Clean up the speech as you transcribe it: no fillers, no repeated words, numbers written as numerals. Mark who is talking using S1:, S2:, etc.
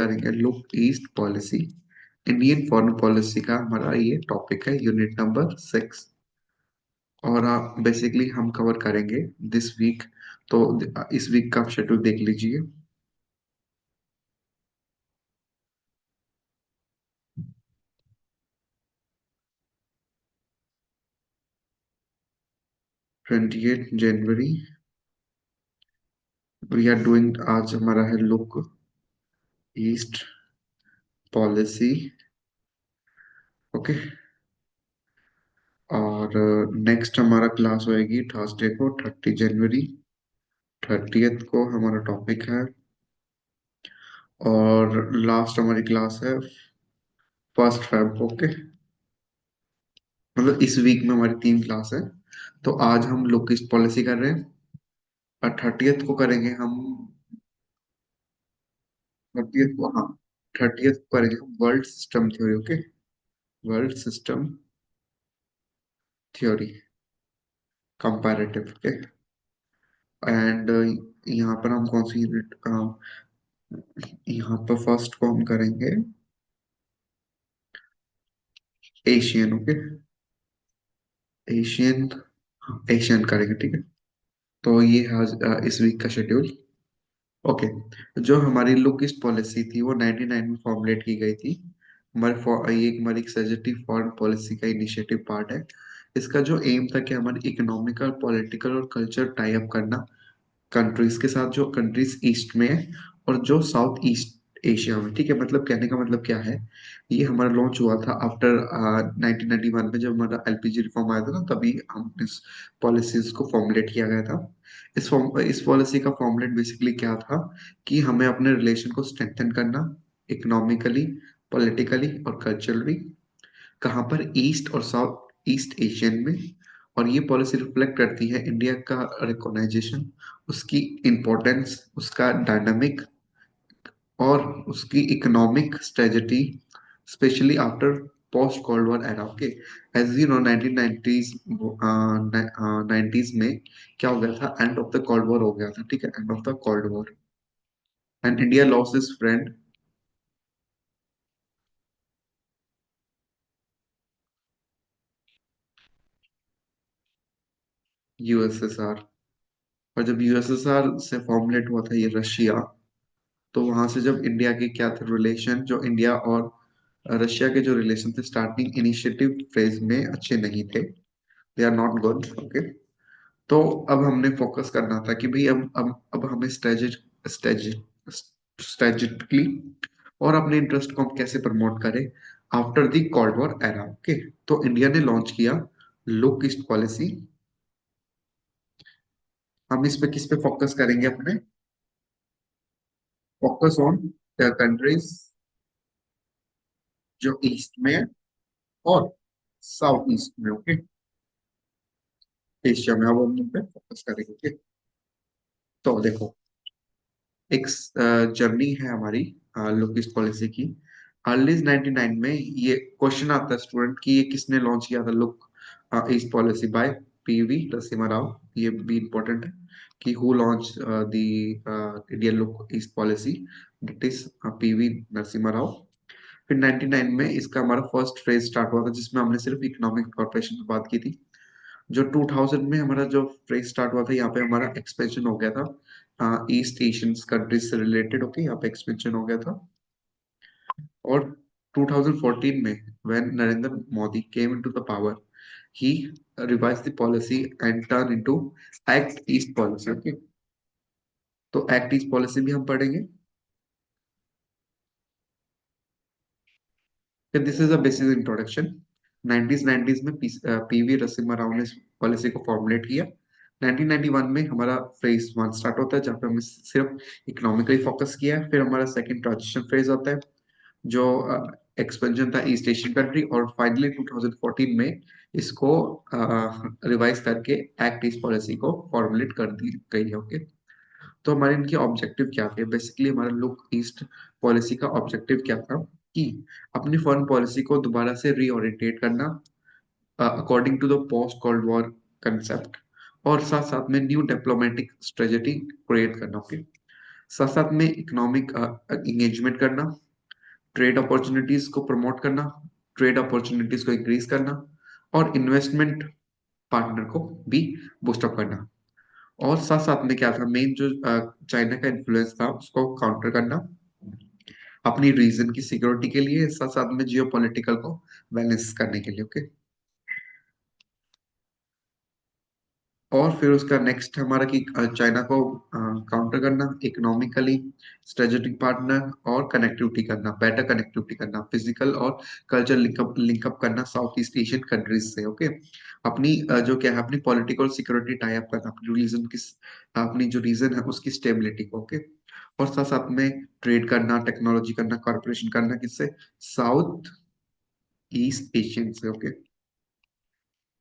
S1: करेंगे look east policy. Indian foreign policy का हमारा ये टॉपिक है, यूनिट नंबर 6। और बेसिकली हम कवर करेंगे दिस वीक। तो इस वीक का शेड्यूल देख लीजिए। 28 जनवरी वी आर डूइंग। आज हमारा है लुक ईस्ट पॉलिसी। ओके। और नेक्स्ट हमारा क्लास होएगी थर्सडे को 30 जनवरी। 30th को हमारा टॉपिक है। और लास्ट हमारी क्लास है 1 Feb। ओके। मतलब इस वीक में हमारी 3 क्लास है। तो आज हम लोकिस्ट पॉलिसी कर रहे हैं और 30th को करेंगे हम। 30th को, हाँ, 30th को करेंगे हम world system theory. Okay. World system theory comparative. Okay. And यहाँ पर हम कौन सी यूनिट, यहाँ पर फर्स्ट को हम करेंगे एशियन। ओके। एशियन। एशियन करेंगे, ठीक है। तो ये है आज, इस वीक का शेड्यूल। ओके। जो हमारी लुकिस्ट पॉलिसी थी वो 99 में फॉर्मुलेट की गई थी। ये हमारी सजेटिव फॉरेन पॉलिसी का इनिशिएटिव पार्ट है। इसका जो एम था कि हमारी इकोनॉमिकल, पॉलिटिकल और कल्चर टाई अप करना कंट्रीज के साथ, जो कंट्रीज ईस्ट में है और जो साउथ ईस्ट एशिया में। ठीक है, मतलब कहने का मतलब क्या है, ये हमारा लॉन्च हुआ था आफ्टर 1991 में, जब हमारा एलपीजी रिफॉर्म आया था ना, तभी हम इस पॉलिसीज को फॉर्मुलेट किया गया था। इस पॉलिसी का फॉर्मुलेट बेसिकली क्या था कि हमें अपने रिलेशन को स्ट्रेंथन करना, इकोनॉमिकली, पॉलिटिकली और कल्चरली, कहाँ पर, ईस्ट और साउथ ईस्ट एशियन में। और ये पॉलिसी रिफ्लेक्ट करती है इंडिया का रिकॉग्नाइजेशन, उसकी इम्पोर्टेंस, उसका डायनामिक और उसकी economic strategy, specially after post cold war era. Okay. As you know 1990s, 90s में क्या हो गया था, end of the cold war हो गया था। ठीक है, end of the cold war and India lost his friend USSR. और जब यूएसएसआर से फॉर्मुलेट हुआ था ये रशिया, तो वहां से जब इंडिया के क्या थे रिलेशन, जो इंडिया और रशिया के जो रिलेशन थे स्टार्टिंग इनिशिएटिव फेज में अच्छे नहीं थे। They are not good. Okay. तो अब हमने फोकस करना था कि भाई अब हमें स्ट्रेटेजिकली और अपने इंटरेस्ट को हम कैसे प्रमोट करें after the cold war era. Okay. तो इंडिया ने लॉन्च किया लुक ईस्ट पॉलिसी। हम इस पे किस पे फोकस करेंगे अपने, फोकस ऑन कंट्रीज जो ईस्ट में है और साउथ ईस्ट में। ओके। एशिया में अब हम उन पे फोकस करेंगे। ओके। तो देखो, एक जर्नी है हमारी लुकिस पॉलिसी की। अर्ली 99 में ये क्वेश्चन आता है स्टूडेंट कि ये किसने लॉन्च किया था look east policy, bye PV Narasimha Rao. ये भी इम्पोर्टेंट है कि who launch the Indian look east policy, that is PV Narasimha Rao. फिर 99 में इसका हमारा फर्स्ट फेज स्टार्ट हुआ था, जिसमें हमने सिर्फ इकोनॉमिक कॉर्पोरेशन की बात की थी। जो 2000 में हमारा जो फेज स्टार्ट हुआ था, यहाँ पे हमारा एक्सपेंशन हो गया था ईस्ट एशियन कंट्रीज से रिलेटेड। ओके, यहाँ पे एक्सपेंशन हो गया था। और 2014 में when Narendra Modi came into the power, he revise the policy and turn into act east policy. Okay. तो एक्ट ईस्ट पॉलिसी भी हम पढ़ेंगे। फिर this is a basic introduction. 1990s में पीवी नरसिम्हा राव ने इस पॉलिसी को फॉर्मुलेट किया। 1991 में हमारा फेज 1 स्टार्ट होता है, जहाँ पे हमने सिर्फ इकोनॉमिकली फोकस किया है। फिर हमारा सेकंड ट्रांजिशन फेज होता है, जो एक्सपेंशन था ईस्ट एशियन कंट्री। और फाइनली 2014 में इसको रिवाइज करके एक्ट ईस्ट पॉलिसी को फॉर्मुलेट कर दी गई है। ओके। तो हमारे इनके ऑब्जेक्टिव क्या थे, बेसिकली हमारा लुक ईस्ट पॉलिसी का ऑब्जेक्टिव क्या था कि अपनी फॉरेन पॉलिसी को दोबारा से रीओरिएंटेट करना according to the post cold war concept, और साथ साथ में न्यू डिप्लोमेटिक स्ट्रेटजी क्रिएट करना। ओके। साथ साथ में इकोनॉमिक इंगेजमेंट करना, ट्रेड अपॉर्चुनिटीज को प्रमोट करना, ट्रेड अपॉर्चुनिटीज को इंक्रीज करना, और इन्वेस्टमेंट पार्टनर को भी बूस्टअप करना। और साथ साथ में क्या था, मेन जो चाइना का इन्फ्लुएंस था उसको काउंटर करना अपनी रीजन की सिक्योरिटी के लिए, साथ साथ में जियो पॉलिटिकल को बैलेंस करने के लिए। ओके। और फिर उसका नेक्स्ट हमारा कि चाइना को काउंटर करना इकोनॉमिकली, स्ट्रेटेजिक पार्टनर, और कनेक्टिविटी करना, बेटर कनेक्टिविटी करना, फिजिकल और कल्चर लिंकअप लिंकअप करना साउथ ईस्ट एशियन कंट्रीज से। ओके। अपनी जो क्या है, अपनी पॉलिटिकल सिक्योरिटी टाई अप करना, अपनी रीजन की, अपनी जो रीजन है उसकी स्टेबिलिटी को। ओके। और साथ साथ में ट्रेड करना, टेक्नोलॉजी करना, कॉर्पोरेशन करना, किससे, साउथ ईस्ट एशियन से। ओके।